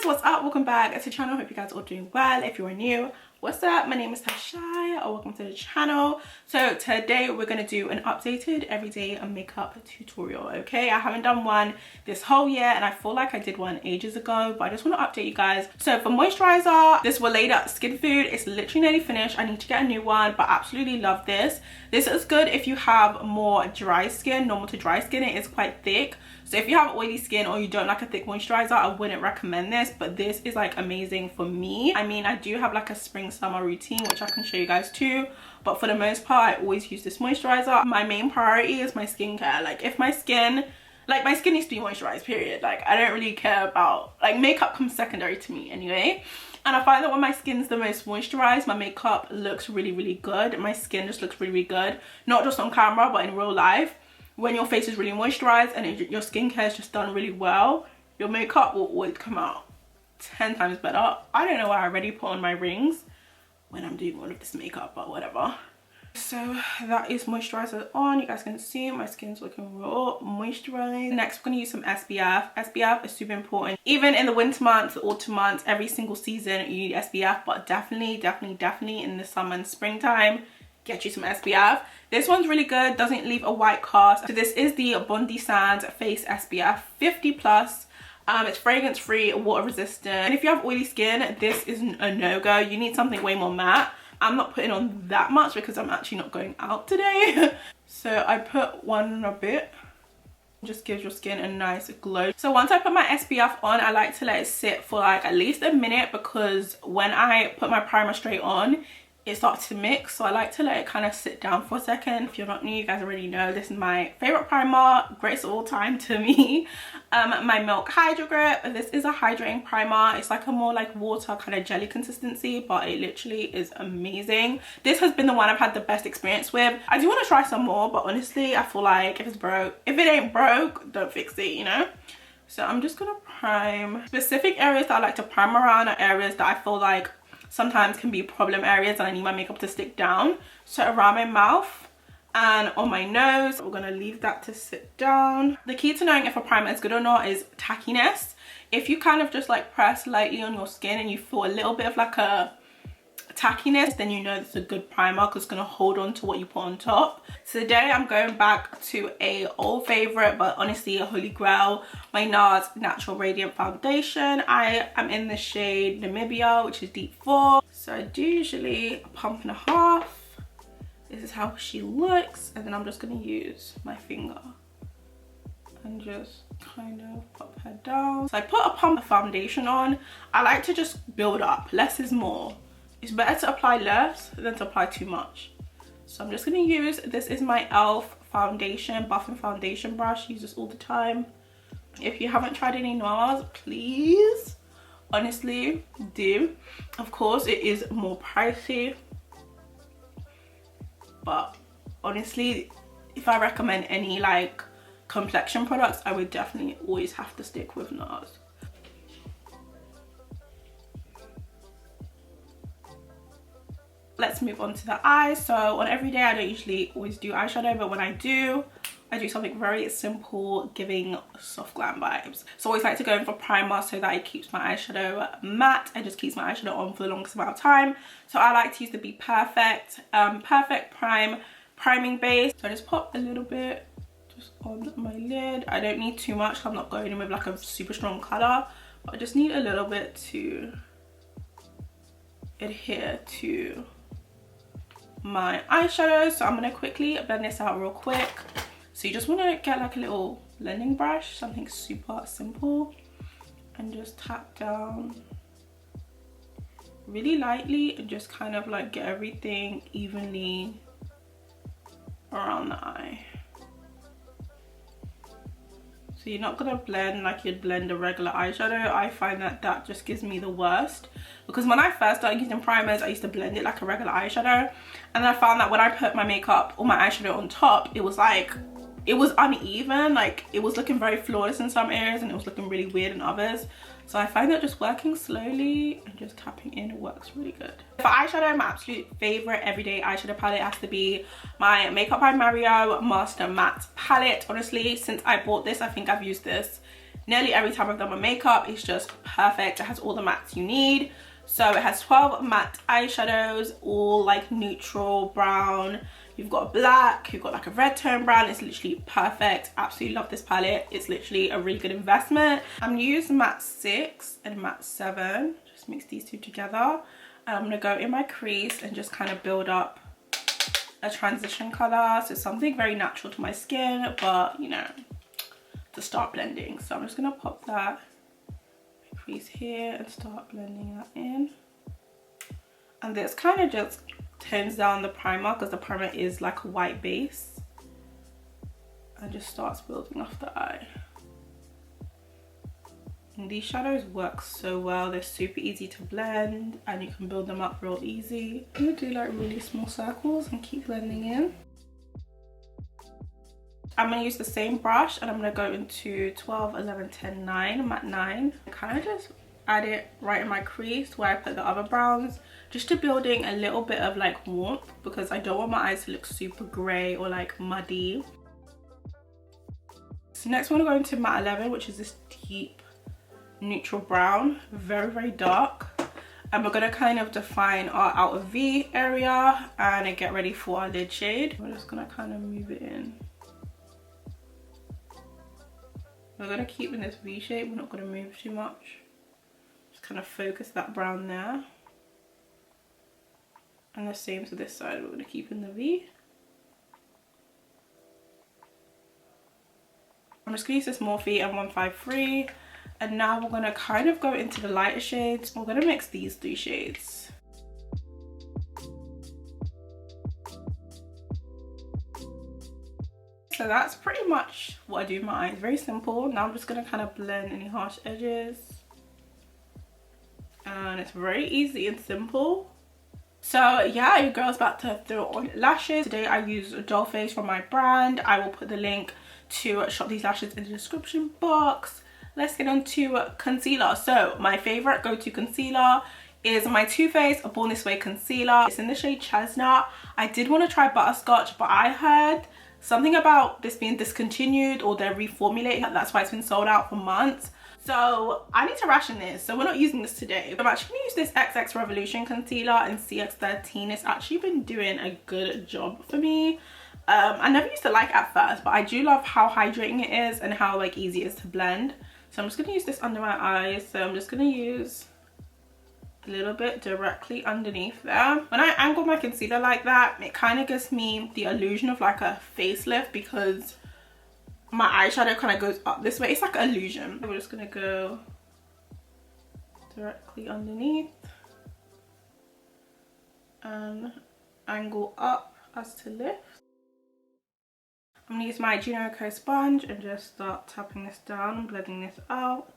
what's up? Welcome back to the channel. Hope you guys are all doing well. If you are new, what's up? My name is Shai, or welcome to the channel. So today we're going to do an updated everyday makeup tutorial. Okay, I haven't done one this whole year and I feel like I did one ages ago, but I just want to update you guys. So for moisturizer, this weleda Skin Food is literally nearly finished. I need to get a new one, but absolutely love this. This is good if you have more dry skin. Normal to dry skin, it is quite thick. So if you have oily skin or you don't like a thick moisturizer, I wouldn't recommend this, but this is like amazing for me. I mean, I do have like a spring summer routine which I can show you guys too, but for the most part I always use this moisturizer. My main priority is my skincare. Like if my skin needs to be moisturized, period. Like I don't really care about, like, makeup comes secondary to me anyway. And I find that when my skin's the most moisturized, my makeup looks really good. My skin just looks really good, not just on camera but in real life. When your face is really moisturized and your skincare is just done really well, your makeup will always come out 10 times better. I don't know why I already put on my rings when I'm doing all of this makeup, but whatever. So that is moisturizer on. You guys can see my skin's looking real moisturized. Next, we're going to use some SPF. SPF is super important. Even in the winter months, the autumn months, every single season you need SPF, but definitely in the summer and springtime, get you some SPF. This one's really good, doesn't leave a white cast. So this is the Bondi Sands Face SPF 50+. It's fragrance free, water resistant, and if you have oily skin, this is a no-go. You need something way more matte. I'm not putting on that much because I'm actually not going out today. So I put one and a bit. Just gives your skin a nice glow. So once I put my SPF on, I like to let it sit for like at least a minute, because when I put my primer straight on, it starts to mix. So I like to let it kind of sit down for a second. If you're not new, you guys already know this is my favorite primer, greatest of all time to me. My Milk Hydro Grip. This is a hydrating primer. It's like a more like water kind of jelly consistency, but it literally is amazing. This has been the one I've had the best experience with. I do want to try some more, but honestly I feel like if it ain't broke, don't fix it, you know. So I'm just gonna prime. Specific areas that I like to prime around are areas that I feel like sometimes can be problem areas and I need my makeup to stick down. So around my mouth and on my nose, we're gonna leave that to sit down. The key to knowing if a primer is good or not is tackiness. If you kind of just like press lightly on your skin and you feel a little bit of like a tackiness, then you know it's a good primer because it's going to hold on to what you put on top. So today I'm going back to a old favorite, but honestly a holy grail, my NARS Natural Radiant Foundation. I am in the shade Namibia, which is deep 4. So I do usually a pump and a half. This is how she looks, and then I'm just going to use my finger and just kind of pop her down. So I put a pump of foundation on. I like to just build up. Less is more. It's better to apply less than to apply too much. So I'm just going to use, this is my e.l.f. foundation, buffing foundation brush. I use this all the time. If you haven't tried any NARS, please, honestly, do. Of course, it is more pricey, but honestly, if I recommend any like complexion products, I would definitely always have to stick with NARS. Let's move on to the eyes. So on every day I don't usually always do eyeshadow, but when I do something very simple, giving soft glam vibes. So I always like to go in for primer so that it keeps my eyeshadow matte and just keeps my eyeshadow on for the longest amount of time. So I like to use the Be Perfect priming base. So I just pop a little bit just on my lid. I don't need too much, so I'm not going in with like a super strong color, but I just need a little bit to adhere to my eyeshadow. So I'm going to quickly blend this out real quick. So you just want to get like a little blending brush, something super simple, and just tap down really lightly and just kind of like get everything evenly around the eye. So you're not going to blend like you'd blend a regular eyeshadow. I find that that just gives me the worst, because when I first started using primers, I used to blend it like a regular eyeshadow, and then I found that when I put my makeup or my eyeshadow on top, it was like, it was uneven. Like it was looking very flawless in some areas and it was looking really weird in others. So I find that just working slowly and just tapping in works really good. For eyeshadow, my absolute favorite everyday eyeshadow palette has to be my Makeup by Mario Master Matte palette. Honestly, since I bought this, I think I've used this nearly every time I've done my makeup. It's just perfect. It has all the mattes you need. So it has 12 matte eyeshadows, all like neutral brown. You've got black, you've got like a red tone brown. It's literally perfect. Absolutely love this palette. It's literally a really good investment. I'm gonna use matte 6 and matte 7. Just mix these two together. And I'm gonna go in my crease and just kind of build up a transition color. So something very natural to my skin, but you know, to start blending. So I'm just gonna pop that crease here and start blending that in. And this kind of just tones down the primer because the primer is like a white base, and just starts building off the eye. And these shadows work so well. They're super easy to blend and you can build them up real easy. I'm gonna do like really small circles and keep blending in. I'm going to use the same brush and I'm going to go into 12, 11, 10, 9, matte 9. I kind of just add it right in my crease where I put the other browns, just to building a little bit of like warmth, because I don't want my eyes to look super grey or like muddy. So next I'm going to go into matte 11, which is this deep neutral brown, very, very dark. And we're going to kind of define our outer V area and get ready for our lid shade. We're just going to kind of move it in. We're going to keep in this V shape, we're not going to move too much. Just kind of focus that brown there. And the same to this side, we're going to keep in the V. I'm just going to use this Morphe M153. And now we're going to kind of go into the lighter shades. We're going to mix these three shades. So that's pretty much what I do with my eyes. Very simple. Now I'm just going to kind of blend any harsh edges. And it's very easy and simple. So yeah, your girl's about to throw on lashes. Today I use DOLLFACE from my brand. I will put the link to shop these lashes in the description box. Let's get on to concealer. So my favorite go-to concealer is my Too Faced Born This Way concealer. It's in the shade Chestnut. I did want to try Butterscotch, but I heard something about this being discontinued or they're reformulating. That's why it's been sold out for months. So I need to ration this. So we're not using this today. I'm actually going to use this xxrevolution concealer in CX13. It's actually been doing a good job for me. I never used to like it at first, but I do love how hydrating it is and how like easy it is to blend. So I'm just going to use this under my eyes. So I'm just going to use a little bit directly underneath there. When I angle my concealer like that, it kind of gives me the illusion of like a facelift because my eyeshadow kind of goes up this way. It's like an illusion. We're just going to go directly underneath and angle up as to lift. I'm going to use my Juno Co sponge and just start tapping this down and blending this out.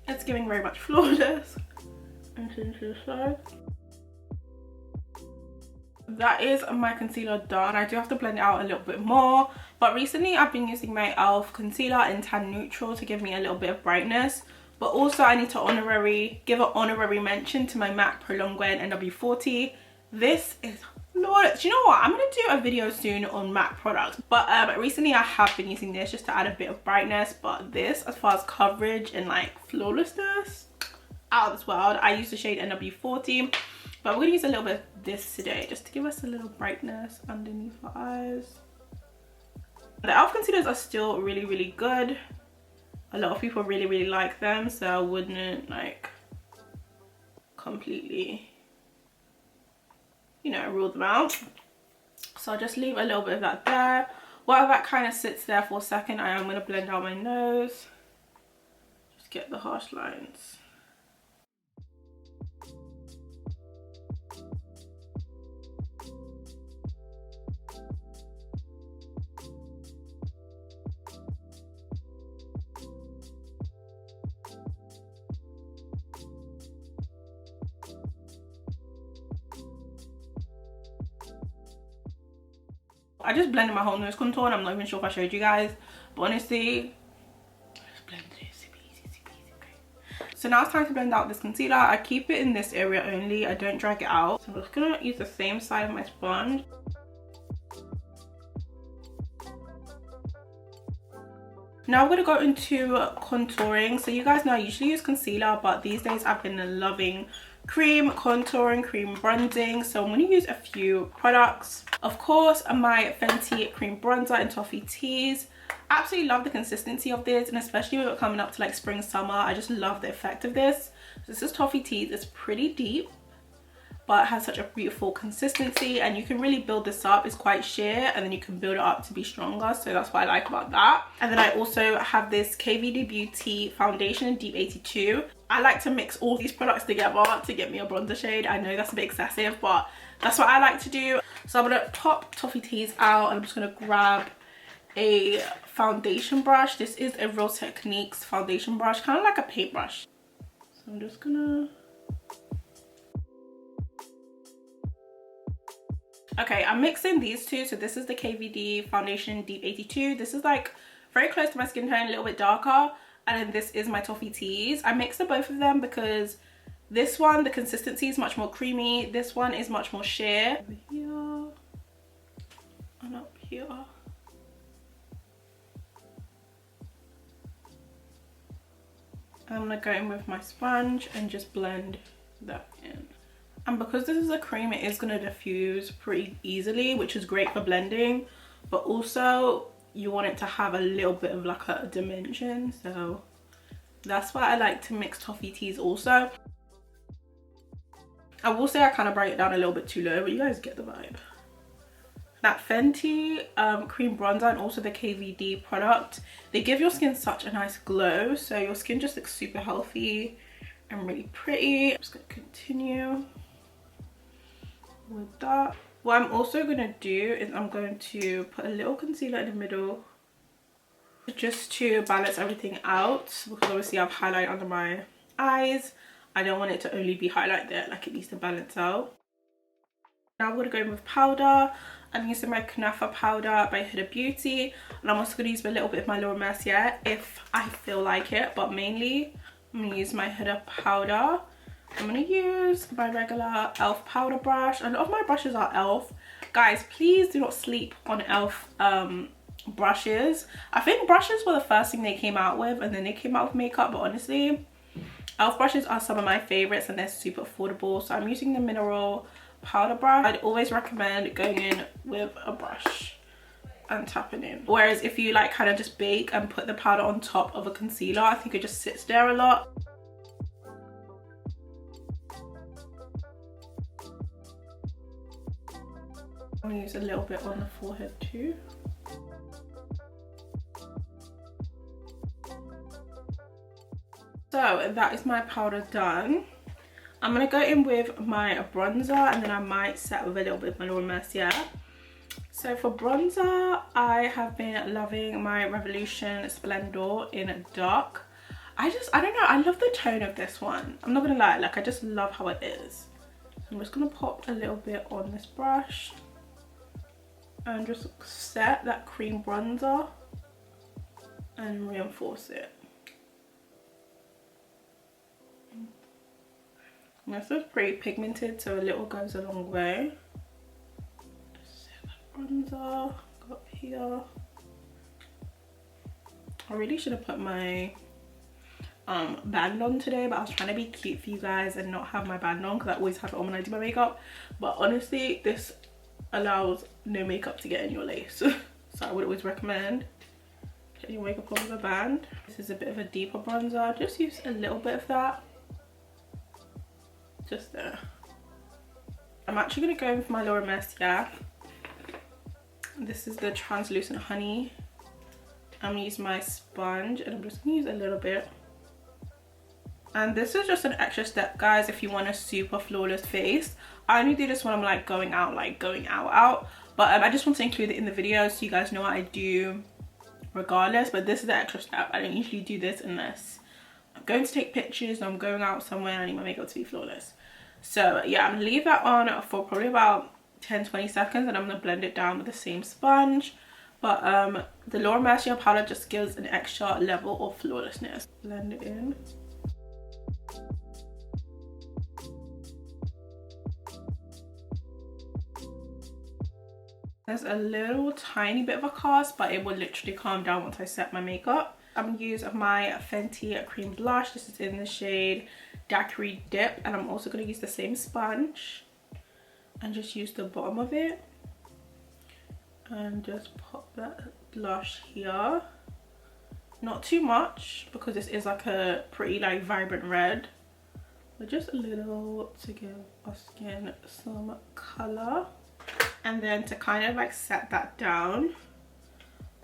It's giving very much flawless. And to the side. That is my concealer done. I do have to blend it out a little bit more, but recently I've been using my e.l.f. concealer in tan neutral to give me a little bit of brightness. But also I need to give an honorary mention to my MAC Pro Longwear NW40. This is flawless. Do you know what? I'm going to do a video soon on MAC products, but recently I have been using this just to add a bit of brightness. But this, as far as coverage and like flawlessness, out of this world. I use the shade NW40, but we're going to use a little bit of this today just to give us a little brightness underneath our eyes. The e.l.f. concealers are still really, really good. A lot of people really, really like them, so I wouldn't like completely, you know, rule them out. So I'll just leave a little bit of that there. While that kind of sits there for a second, I am going to blend out my nose. Just get the harsh lines. I just blended my whole nose contour and I'm not even sure if I showed you guys, but honestly, I just blended it super easy, okay? So now it's time to blend out this concealer. I keep it in this area only, I don't drag it out. So I'm just gonna use the same side of my sponge. Now we're gonna go into contouring. So you guys know I usually use concealer, but these days I've been loving cream contouring, cream bronzing. So I'm gonna use a few products. Of course, my Fenty cream bronzer in Toffee Tease. Absolutely love the consistency of this, and especially when we're coming up to like spring, summer, I just love the effect of this. This is Toffee Tease. It's pretty deep, but it has such a beautiful consistency, and you can really build this up. It's quite sheer, and then you can build it up to be stronger, so that's what I like about that. And then I also have this KVD Beauty foundation in Deep 82. I like to mix all these products together to get me a bronzer shade. I know that's a bit excessive, but that's what I like to do. So I'm gonna pop Toffee Tease out, and I'm just gonna grab a foundation brush. This is a Real Techniques foundation brush, kind of like a paintbrush. So I'm just gonna... Okay, I'm mixing these two. So this is the KVD foundation Deep 82. This is like very close to my skin tone, a little bit darker. And then this is my Toffee Tease. I mixed the both of them because this one, the consistency is much more creamy. This one is much more sheer. Over here and up here. I'm gonna go in with my sponge and just blend that in. And because this is a cream, it is going to diffuse pretty easily, which is great for blending, but also you want it to have a little bit of like a dimension, so that's why I like to mix Toffee Tease also. I will say I kind of brought it down a little bit too low, but you guys get the vibe. That Fenty cream bronzer and also the KVD product, they give your skin such a nice glow, so your skin just looks super healthy and really pretty. I'm just going to continue with that. What I'm also going to do is I'm going to put a little concealer in the middle just to balance everything out, because obviously I've highlight under my eyes. I don't want it to only be highlight there, like it needs to balance out. Now I'm going to go in with powder. I'm using my Kunafa powder by Huda Beauty, and I'm also going to use a little bit of my Mercier if I feel like it, but mainly I'm going to use my Huda powder. I'm going to use my regular e.l.f. powder brush. A lot of my brushes are e.l.f. Guys, please do not sleep on e.l.f. Brushes. I think brushes were the first thing they came out with, and then they came out with makeup, but honestly, e.l.f. brushes are some of my favorites, and they're super affordable. So I'm using the mineral powder brush. I'd always recommend going in with a brush and tapping in, whereas if you like kind of just bake and put the powder on top of a concealer, I think it just sits there a lot. I'm gonna use a little bit on the forehead too. So that is my powder done. I'm going to go in with my bronzer, and then I might set with a little bit of my Mercier. So for bronzer, I have been loving my Revolution Splendour in dark. I don't know, I love the tone of this one. I'm not going to lie, like I just love how it is. I'm just going to pop a little bit on this brush and just set that cream bronzer and reinforce it. This is pretty pigmented, so a little goes a long way. Just set that bronzer, go up here. I really should have put my band on today, but I was trying to be cute for you guys and not have my band on, because I always have it on when I do my makeup. But honestly, this allows no makeup to get in your lace. So I would always recommend getting your makeup on with a band. This is a bit of a deeper bronzer. Just use a little bit of that. Just there. I'm actually going to go in for my Mercier. This is the translucent honey. I'm going to use my sponge, and I'm just going to use a little bit. And this is just an extra step, guys, if you want a super flawless face. I only do this when I'm like going out. But I just want to include it in the video so you guys know what I do regardless. But this is the extra step. I don't usually do this unless I'm going to take pictures, I'm going out somewhere, and I need my makeup to be flawless. So yeah, I'm gonna leave that on for probably about 10-20 seconds, and I'm gonna blend it down with the same sponge. But the Mercier powder just gives an extra level of flawlessness. Blend it in. There's a little tiny bit of a cast, but it will literally calm down once I set my makeup. I'm going to use my Fenty cream blush. This is in the shade Daiquiri Dip, and I'm also going to use the same sponge and just use the bottom of it and just pop that blush here. Not too much because this is like a pretty like vibrant red, but just a little to give our skin some color. And then to kind of like set that down,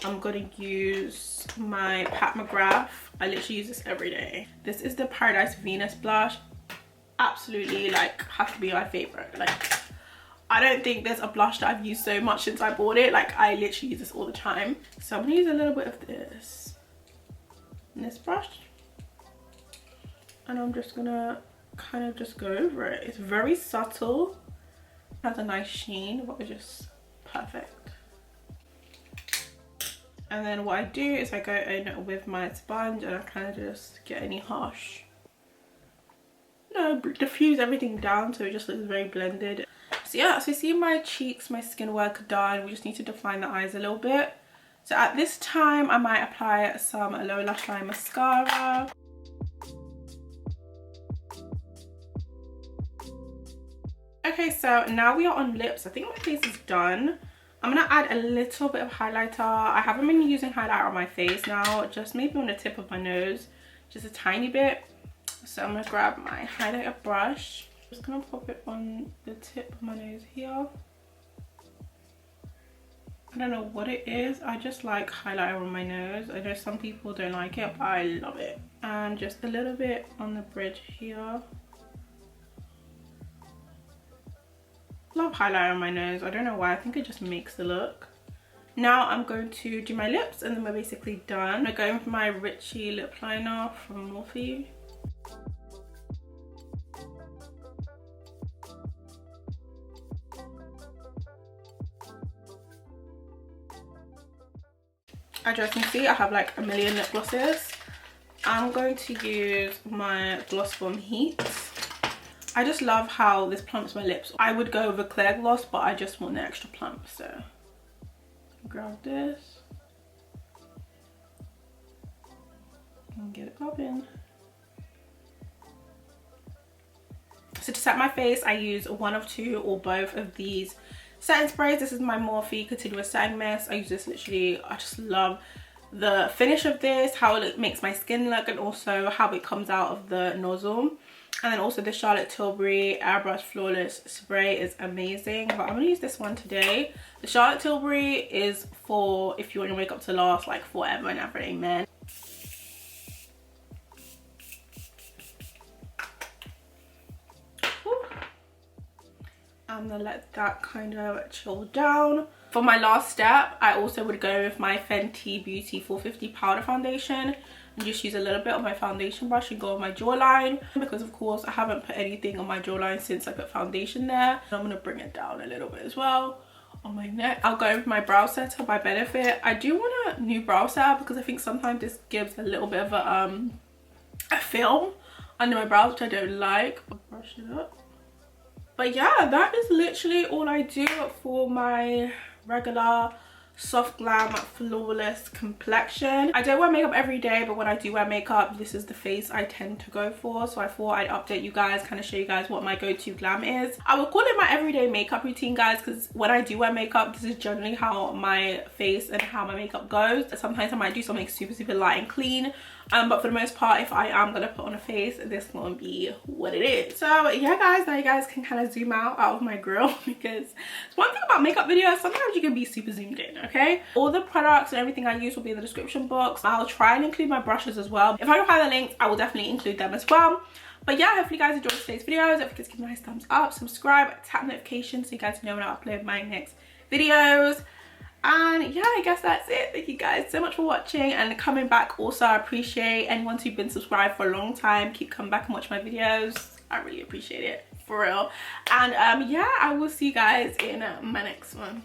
I'm going to use my patmcgrath. I literally use this every day. This is the Paradise Venus blush. Absolutely like has to be my favorite. Like I don't think there's a blush that I've used so much since I bought it. Like I literally use this all the time. So I'm going to use a little bit of this in this brush. And I'm just going to kind of just go over it. It's very subtle. It has a nice sheen, but it's just perfect. And then what I do is I go in with my sponge and I kind of just get any harsh, diffuse everything down so it just looks very blended. So yeah, so you see my cheeks, my skin work done. We just need to define the eyes a little bit. So at this time I might apply some lower lash line mascara. Okay, so now we are on lips. I think my face is done. I'm going to add a little bit of highlighter. I haven't been using highlighter on my face now, just maybe on the tip of my nose, just a tiny bit. So I'm going to grab my highlighter brush. Just going to pop it on the tip of my nose here. I don't know what it is. I just like highlighter on my nose. I know some people don't like it, but I love it. And just a little bit on the bridge here. Love highlighter on my nose. I don't know why. I think it just makes the look. Now I'm going to do my lips and then we're basically done. I'm going for my Richie lip liner from Morphe. As you can see, I have like a million lip glosses. I'm going to use my Gloss Bomb Heat. I just love how this plumps my lips. I would go with a clear gloss, but I just want the extra plump, so grab this and get it popping. So to set my face, I use one of two or both of these setting sprays. This is my Morphe Continuous Setting Mist. I use this literally, I just love the finish of this, how it makes my skin look, and also how it comes out of the nozzle. And then also the Charlotte Tilbury Airbrush Flawless Spray is amazing, but I'm going to use this one today. The Charlotte Tilbury is for if you want your makeup to last like forever and ever, amen. I'm going to let that kind of chill down. For my last step, I also would go with my Fenty Beauty 450 Powder Foundation. And just use a little bit of my foundation brush and go on my jawline, because of course I haven't put anything on my jawline since I put foundation there. And I'm going to bring it down a little bit as well on my neck. I'll go with my brow setter by Benefit. I do want a new brow setter because I think sometimes this gives a little bit of a film under my brows, which I don't like. I'll brush it up. But yeah, that is literally all I do for my regular soft glam flawless complexion. I don't wear makeup every day, but when I do wear makeup, this is the face I tend to go for. So I thought I'd update you guys, kind of show you guys what my go-to glam is. I would call it my everyday makeup routine, guys, because when I do wear makeup, this is generally how my face and how my makeup goes. Sometimes I might do something super light and clean, but for the most part, if I am gonna put on a face, this is gonna be what it is. So yeah guys, now you guys can kind of zoom out of my grill, because it's one thing about makeup videos, sometimes you can be super zoomed in. Okay, all the products and everything I use will be in the description box. I'll try and include my brushes as well. If I can find the links, I will definitely include them as well. But yeah, hopefully you guys enjoyed today's videos. Don't forget to give me a nice thumbs up, subscribe, tap notifications so you guys know when I upload my next videos. And yeah, I guess that's it. Thank you guys so much for watching and coming back. Also, I appreciate anyone who's been subscribed for a long time. Keep coming back and watch my videos. I really appreciate it, for real. And yeah, I will see you guys in my next one.